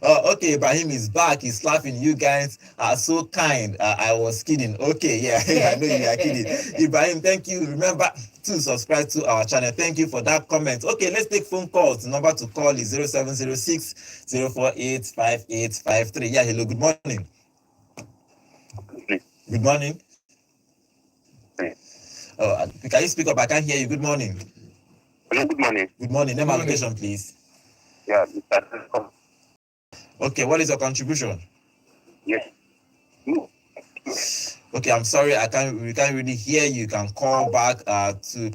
Okay, Ibrahim is back. He's laughing. You guys are so kind. I was kidding. Okay, yeah, I know you are kidding. Ibrahim, thank you. Remember to subscribe to our channel. Thank you for that comment. Okay, let's take phone calls. The number to call is 0706 048 5853. Yeah, hello, good morning. Good morning. Oh, can you speak up? I can't hear you. Good morning. Hello, good morning. Good morning. Name and location, please. Yeah, Mr. Okay, what is your contribution? Yes. Okay, I'm sorry, we can't really hear you. You can call back to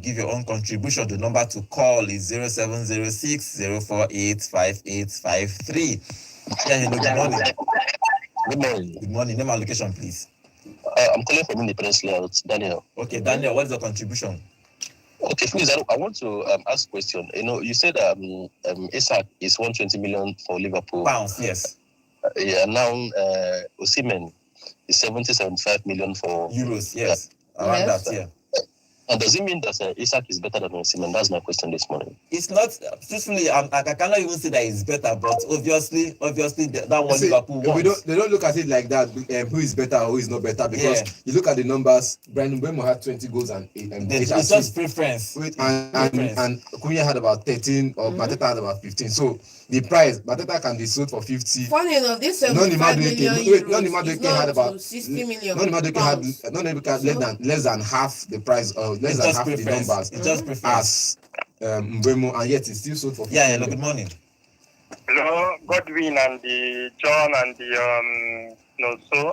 give your own contribution. The number to call is 0706 048 5853. Yeah, hello, good morning. Good morning. Good morning. Name and location, please. I'm calling from Independence Layout, Daniel. Okay, Daniel, what is your contribution? Okay, please, I want to ask a question. You said Isak is 120 million for Liverpool. Pounds, yes. Now OSIMHEN is 75 million for euros, yes. Around that, yeah. And does it mean that Isak is better than OSIMHEN? That's my question this morning. It's not, truthfully, I cannot even say that it's better, but obviously that one Liverpool wants. They don't look at it like that, who is better or who is not better, because you look at the numbers. Mbuemo had 20 goals and 8 it's just preference. And Cunha had about 13, or Mateta had about 15. So the price, Mateta can be sold for 50. Funny enough, this 75 million euros is had about 60 million. Madueke had less than half the price, less than half the numbers. It's just preference. As Mbuemo, and yet it's still sold for 50 Yeah, hello, good morning. Hello, Godwin and the John and the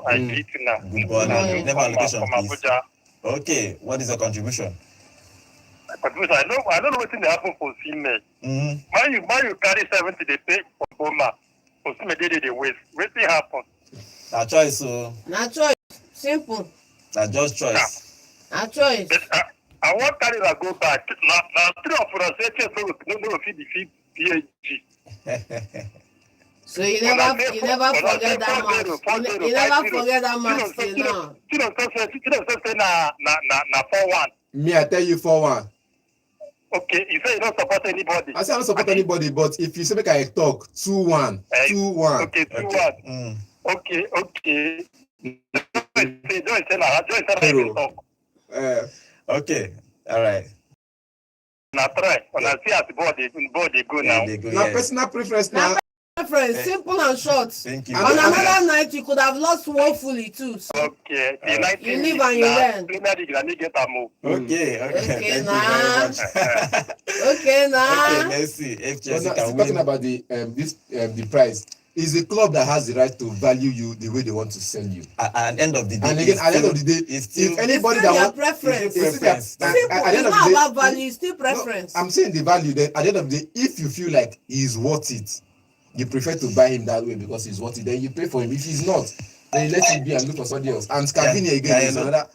I greet you now. Good morning. Name and location, from please. Abuja. Okay, what is your contribution? I don't know what thing happen for OSIMHEN. Why you carry 70 they pay for Boma? OSIMHEN they waste. What thing happen? Na choice, so. Na choice. Simple. Na just choice. Na choice. But, I want Carreras go back. Now 3 of us no feed the PhD. So you never forget that match. You never forget that match till now. You don't say na 4-1. Me, I tell you 4-1. Okay, you say you don't support anybody. I say I don't support anybody, but if you say make I talk 2-1, 2-1. Okay, 2-1. Okay. Don't say talk. Okay, all right. Now try. When I see at the board, they go now. Now personal preference now. Preference, simple and short. Thank you. On another night, you could have lost woefully too. So. Okay. You live and you learn. Okay, Okay, thank nah. you very much. Okay, Okay, let's see if Chelsea can Talking win. about the price, is the club that has the right to value you the way they want to sell you. At the end of the day, And again, at the end of the day, it's still if anybody It's that still wants, your preference. It's preference. Simple. at the end It's of not the day, about value. It's still preference. I'm saying the value. Then at the end of the day, if you feel like he's worth it, you prefer to buy him that way because he's worth it. Then you pay for him. If he's not, then you let it be and look for somebody else. And Scavini again is another.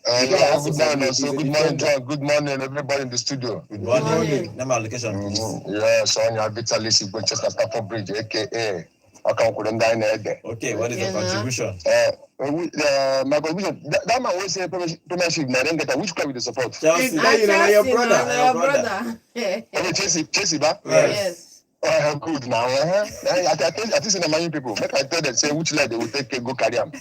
Good morning, so good morning, John. Good morning, everybody in the studio. Good morning. Number location, please. Yes, Sonia Vitalis, Manchester Stafford Bridge, aka Okay, what is the contribution? My contribution, that man always say Premiership, I don't get that. Which club will you support? Chelsea. Your brother. Chelsea, ba? Yes. Good now. I think in the money people. Make I tell them say which leg they will take go carry them.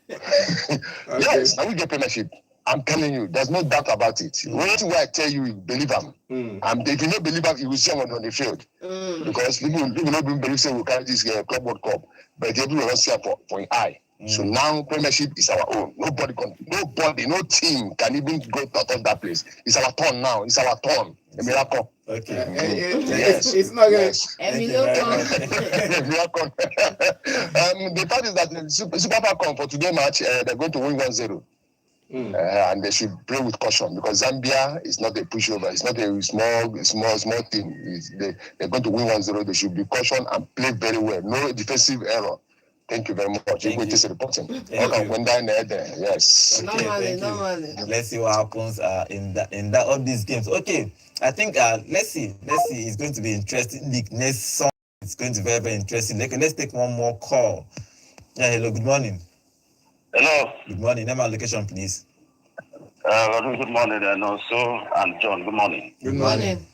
Yes, I will get Premiership. I'm telling you, there's no doubt about it. When I tell you, believe them. And if you don't believe them, you will see them on the field. Because people not believe say we carry this Club World Cup, but everyone wants to see for an eye. So now Premiership is our own. Nobody, no team can even go to that place. It's our turn now. It's our turn. A miracle. Okay. It's not going Miracle. The fact is that the Super Falcons for today's match, they're going to win 1-0. And they should play with caution because Zambia is not a pushover. It's not a small team. They're going to win 1-0. They should be caution and play very well. No defensive error. Thank you very much. Thank you. Reporting. Yes. Normally. Let's see what happens in all these games. Okay, I think let's see. It's going to be interesting. The next song is going to be very, very interesting. Okay, let's take one more call. Yeah, hello. Good morning. Hello. Good morning. Name and location, please. Good morning, and also I'm John. Good morning. Good morning.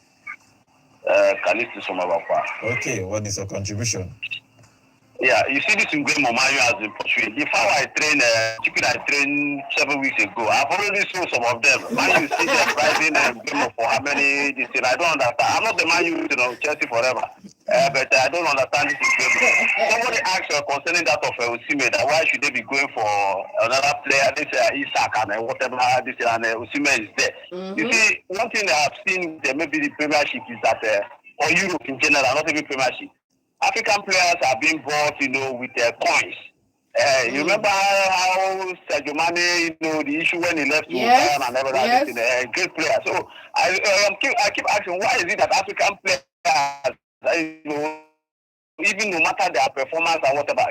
Kalistis from Abapa. Okay, what is your contribution? Yeah, you see this Mbuemo Mario has been portrayed. The foul I trained 7 weeks ago. I've already seen some of them. Man, you see them pricing Mbuemo for how many this thing. I don't understand. I'm not the man you Chelsea forever. But I don't understand this Mbuemo. Somebody asked concerning that of OSIMHEN, that why should they be going for another player, this Isak and whatever this and OSIMHEN is there. You see, one thing that I've seen maybe the Premiership is that or Europe in general, not even Premiership. African players are being bought, with their coins. You remember how Sadio Mane, the issue when he left Bayern and everything, a great player. So I keep asking, why is it that African players, even no matter their performance or whatever,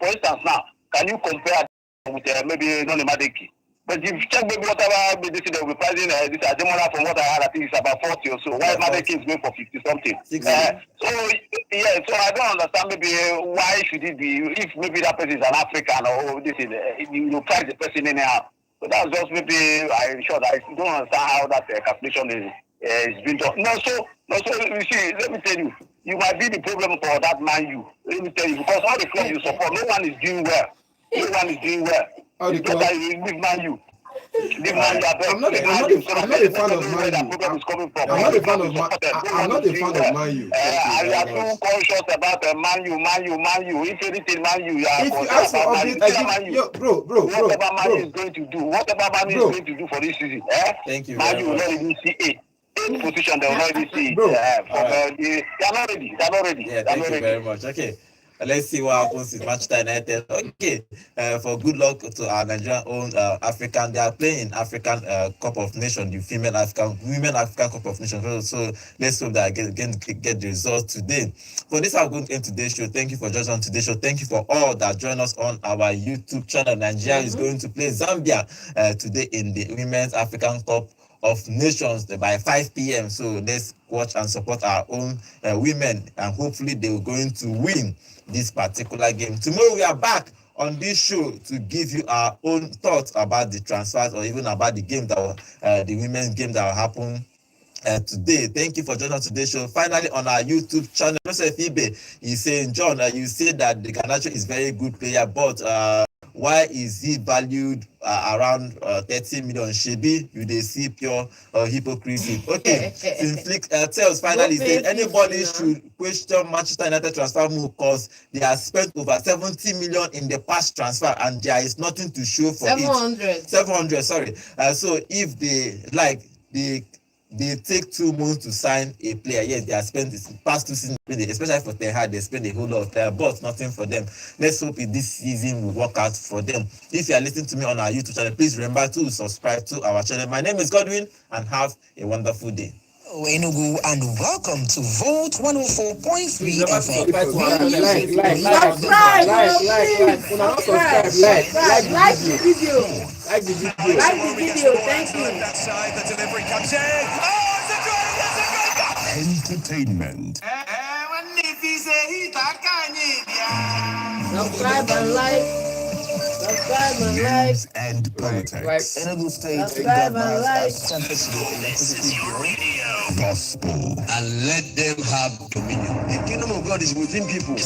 for instance now, can you compare with maybe madueke? But if you check maybe whatever this they'll be pricing this Ademola from what I heard, I think it's about 40 or so. Why madueke is going for 50 something? So I don't understand maybe why should it be if maybe that person is an African or this is you price the person anyhow. So that's just maybe I'm sure that I don't understand how that calculation is being done. No, so you see, let me tell you, you might be the problem for that Man U. Let me tell you, because all the clubs you support, no one is doing well. All the clubs. Man U. I'm not a fan of Man U. I'm not a fan of Man U. You are too conscious about Man U. If anything Man U, if you ask for update, bro. Whatever Man U is going to do for this season, Thank you. Man U will not even see it. Position they will not even see it. They are not ready. Yeah, thank you very much. Okay. Let's see what happens in Manchester United. Okay, for good luck to our Nigerian-owned African. They are playing in African Cup of Nations, the Women African Cup of Nations. So let's hope that I get the results today. For this, I'm going to end today's show. Thank you for joining on today's show. Thank you for all that join us on our YouTube channel. Nigeria is going to play Zambia today in the Women's African Cup of Nations by 5 p.m. So let's watch and support our own women, and hopefully they are going to win this particular game. Tomorrow we are back on this show to give you our own thoughts about the transfers or even about the game that the women's game that will happen today. Thank you for joining us today's show. Finally, on our YouTube channel, Joseph Ibe is saying, John, you say that the Garnacho is very good player, but why is he valued around 30 million? Shebi, you they see pure hypocrisy. Okay, tells finally saying anybody should question Manchester United transfer move because they have spent over 70 million in the past transfer and there is nothing to show for 700, sorry. So if they take 2 months to sign a player. Yes, they have spent the past 2 seasons, especially for Ten Hag, they spend a whole lot of time, but nothing for them. Let's hope this season will work out for them. If you are listening to me on our YouTube channel, please remember to subscribe to our channel. My name is Godwin, and have a wonderful day. Hello, Enugu, and welcome to Vote 104.3 FM. Subscribe, like the video. like the video. Thank you. That side, the delivery comes in. Oh, it's a great, Entertainment. Subscribe and like. News and politics. Enugu State Subscribe and like. Gospel. and let them have dominion. The kingdom of God is within people.